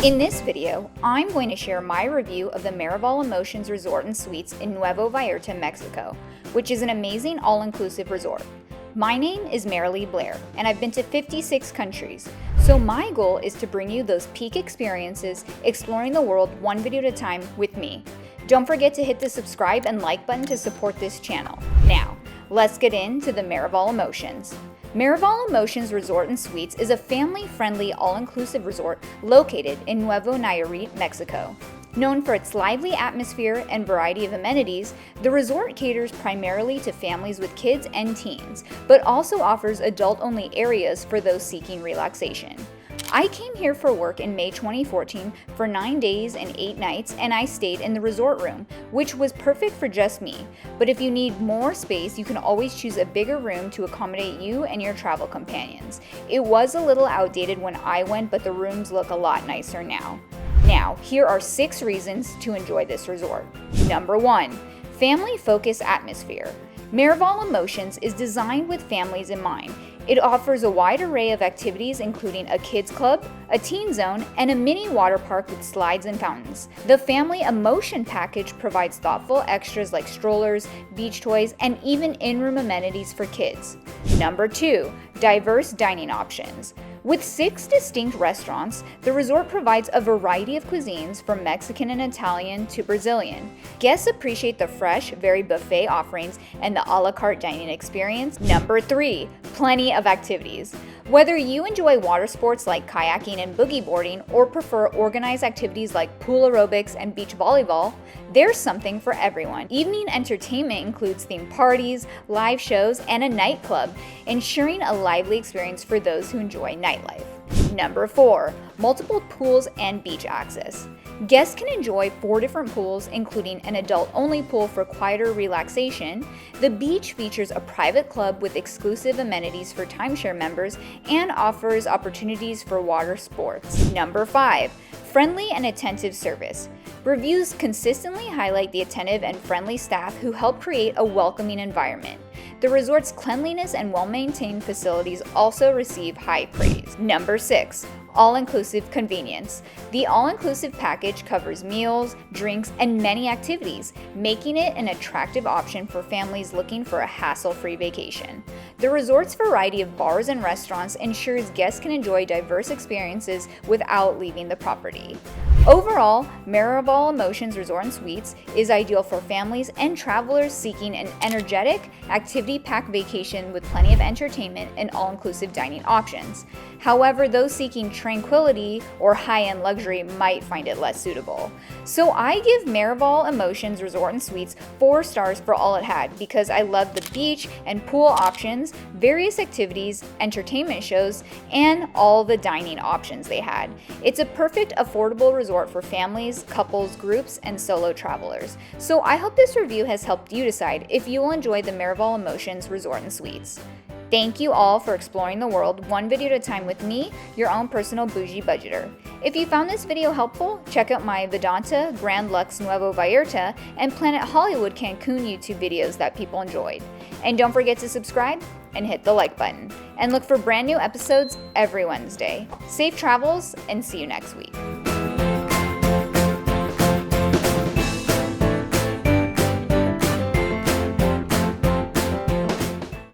In this video, I'm going to share my review of the Marival Emotions Resort Suites in Nuevo Vallarta, Mexico, which is an amazing all-inclusive resort. My name is Marilee Blair, and I've been to 56 countries, so my goal is to bring you those peak experiences exploring the world one video at a time with me. Don't forget to hit the subscribe and like button to support this channel. Now, let's get into the Marival Emotions. Marival Emotions Resort Suites is a family-friendly, all-inclusive resort located in Nuevo Nayarit, Mexico. Known for its lively atmosphere and variety of amenities, the resort caters primarily to families with kids and teens, but also offers adult-only areas for those seeking relaxation. I came here for work in May 2014 for 9 days and 8 nights, and I stayed in the resort room, which was perfect for just me. But if you need more space, you can always choose a bigger room to accommodate you and your travel companions. It was a little outdated when I went, but the rooms look a lot nicer now. Now, here are 6 reasons to enjoy this resort. Number 1, family-focused atmosphere. Marival Emotions is designed with families in mind. It offers a wide array of activities including a kids club, a teen zone, and a mini water park with slides and fountains. The Family Emotion package provides thoughtful extras like strollers, beach toys, and even in-room amenities for kids. Number 2, diverse dining options. With 6 distinct restaurants, the resort provides a variety of cuisines from Mexican and Italian to Brazilian. Guests appreciate the fresh, varied buffet offerings and the a la carte dining experience. Number 3, plenty of activities. Whether you enjoy water sports like kayaking and boogie boarding or prefer organized activities like pool aerobics and beach volleyball, there's something for everyone. Evening entertainment includes themed parties, live shows, and a nightclub, ensuring a lively experience for those who enjoy nightlife. Number 4, multiple pools and beach access. Guests can enjoy 4 different pools, including an adult-only pool for quieter relaxation. The beach features a private club with exclusive amenities for timeshare members and offers opportunities for water sports. Number 5, friendly and attentive service. Reviews consistently highlight the attentive and friendly staff who help create a welcoming environment. The resort's cleanliness and well-maintained facilities also receive high praise. Number 6, all-inclusive convenience. The all-inclusive package covers meals, drinks, and many activities, making it an attractive option for families looking for a hassle-free vacation. The resort's variety of bars and restaurants ensures guests can enjoy diverse experiences without leaving the property. Overall, Marival Emotions Resort Suites is ideal for families and travelers seeking an energetic, activity-packed vacation with plenty of entertainment and all-inclusive dining options. However, those seeking tranquility or high-end luxury might find it less suitable. So I give Marival Emotions Resort Suites 4 stars for all it had because I love the beach and pool options, various activities, entertainment shows, and all the dining options they had. It's a perfect, affordable resort for families, couples, groups, and solo travelers. So I hope this review has helped you decide if you will enjoy the Marival Emotions Resort Suites. Thank you all for exploring the world one video at a time with me, your own personal bougie budgeter. If you found this video helpful, check out my Vedanta, Grand Lux Nuevo Vallarta, and Planet Hollywood Cancun YouTube videos that people enjoyed. And don't forget to subscribe and hit the like button. And look for brand new episodes every Wednesday. Safe travels and see you next week.